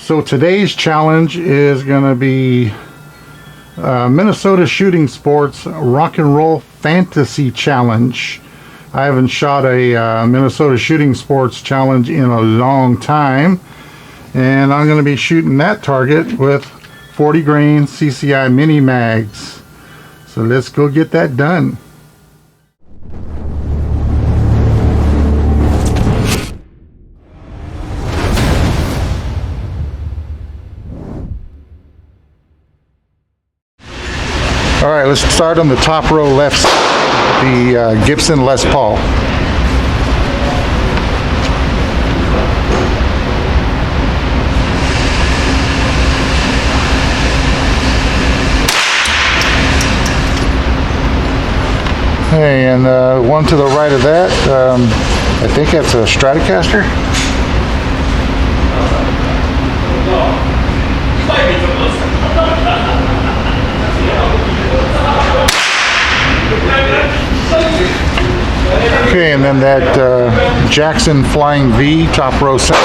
So today's challenge is going to be Minnesota Shooting Sports Rock and Roll Fantasy Challenge. I haven't shot a Minnesota Shooting Sports Challenge in a long time, and I'm going to be shooting that target with 40 grain CCI Mini Mags. So let's go get that done. All right, let's start on the top row left side, the Gibson Les Paul. Hey, and one to the right of that, I think that's a Stratocaster. Okay, and then that Jackson Flying V, top row center.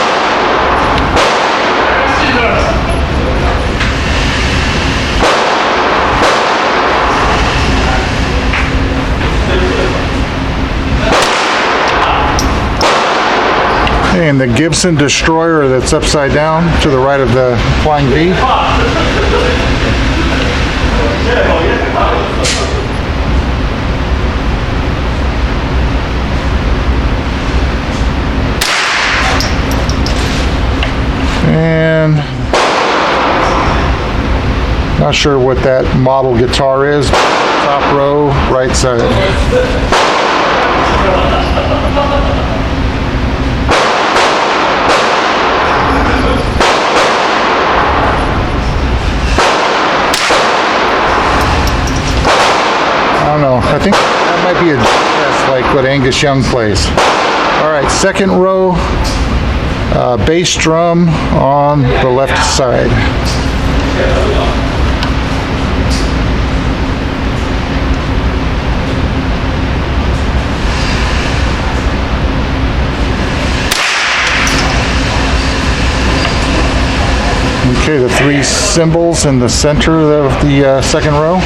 Okay, and the Gibson Destroyer that's upside down to the right of the Flying V. And not sure what that model guitar is. Top row, right side. I don't know. I think that might be a jazz like what Angus Young plays. All right, second row. Bass drum on the left side. Okay, the three cymbals in the center of the second row.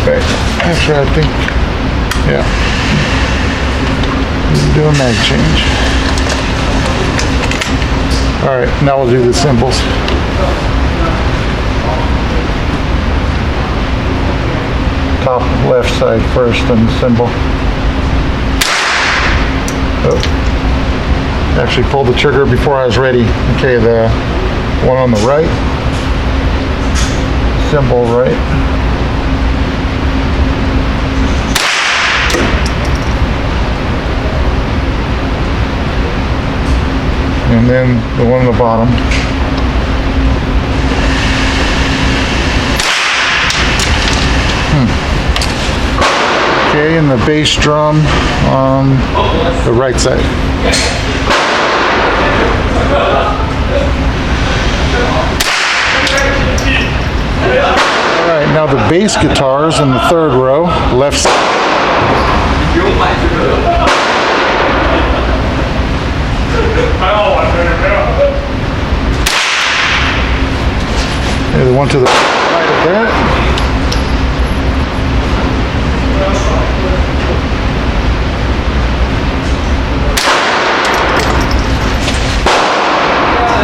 Okay. Actually, I think, yeah. Do a mag change. All right, now we'll do the cymbals. Top left side first, then the cymbal. Oh. Actually pulled the trigger before I was ready. Okay, the one on the right. Cymbal right. And then the one on the bottom. Okay, and the bass drum on the right side. Alright, now the bass guitars in the third row, left side. The one to the right of that.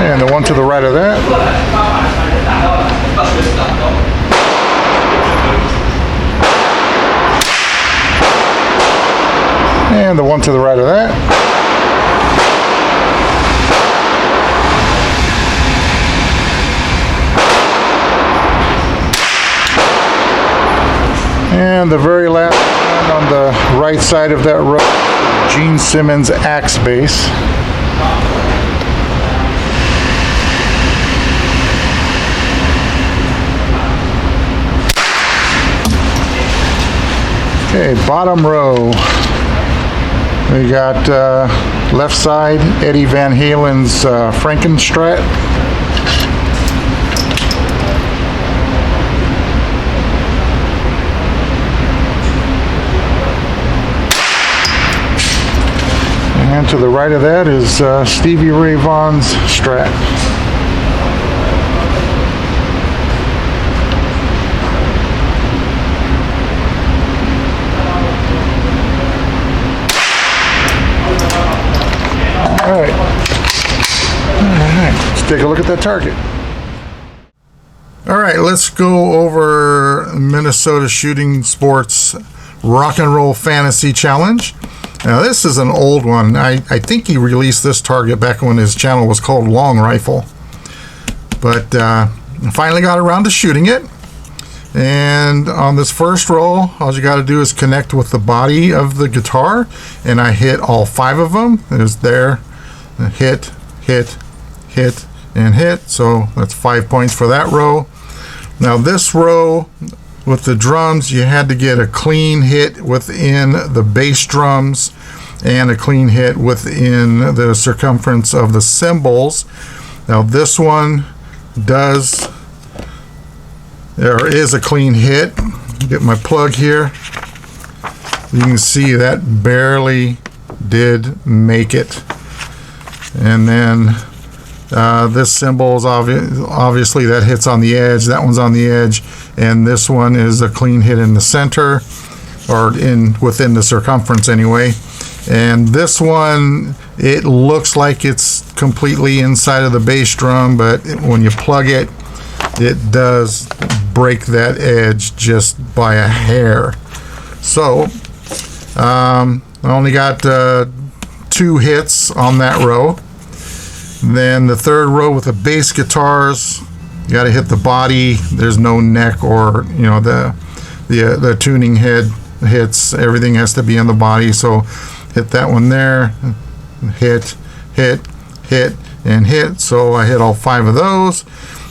And the one to the right of that. And the one to the right of that. And the very last one on the right side of that row, Gene Simmons Axe bass. Okay, bottom row. We got left side, Eddie Van Halen's Frankenstrat. And to the right of that is Stevie Ray Vaughan's Strat. Alright, let's take a look at that target. Alright, let's go over Minnesota Shooting Sports Rock and Roll Fantasy Challenge. Now this is an old one. I think he released this target back when his channel was called Long Rifle. But I finally got around to shooting it. And on this first roll, all you got to do is connect with the body of the guitar. And I hit all 5 of them. There's there. Hit, hit, hit, and hit. So that's 5 points for that row. Now this row with the drums, you had to get a clean hit within the bass drums and a clean hit within the circumference of the cymbals. Now this one there is a clean hit. Get my plug here. You can see that barely did make it. And then this cymbal is obviously that hits on the edge, that one's on the edge, and this one is a clean hit in the center, or within the circumference anyway. And this one, it looks like it's completely inside of the bass drum, but when you plug it, it does break that edge just by a hair. So I only got 2 hits on that row. Then the third row with the bass guitars, you got to hit the body. There's no neck or the tuning head hits. Everything has to be on the body. So hit that one there. Hit, hit, hit, and hit. So I hit all 5 of those.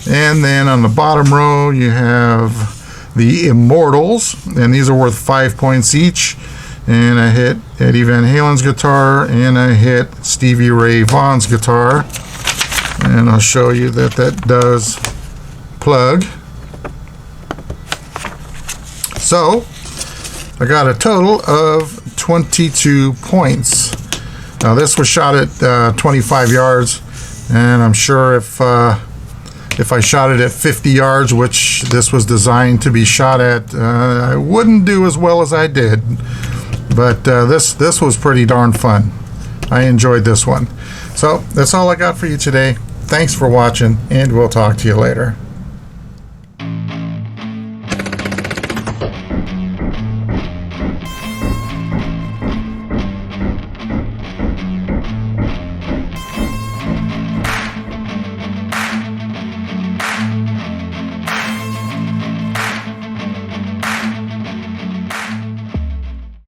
And then on the bottom row you have the Immortals, and these are worth 5 points each. And I hit Eddie Van Halen's guitar, and I hit Stevie Ray Vaughan's guitar. And I'll show you that does plug. So I got a total of 22 points. Now this was shot at 25 yards, and I'm sure if I shot it at 50 yards, which this was designed to be shot at, I wouldn't do as well as I did. But this was pretty darn fun. I enjoyed this one. So that's all I got for you today. Thanks for watching, and we'll talk to you later.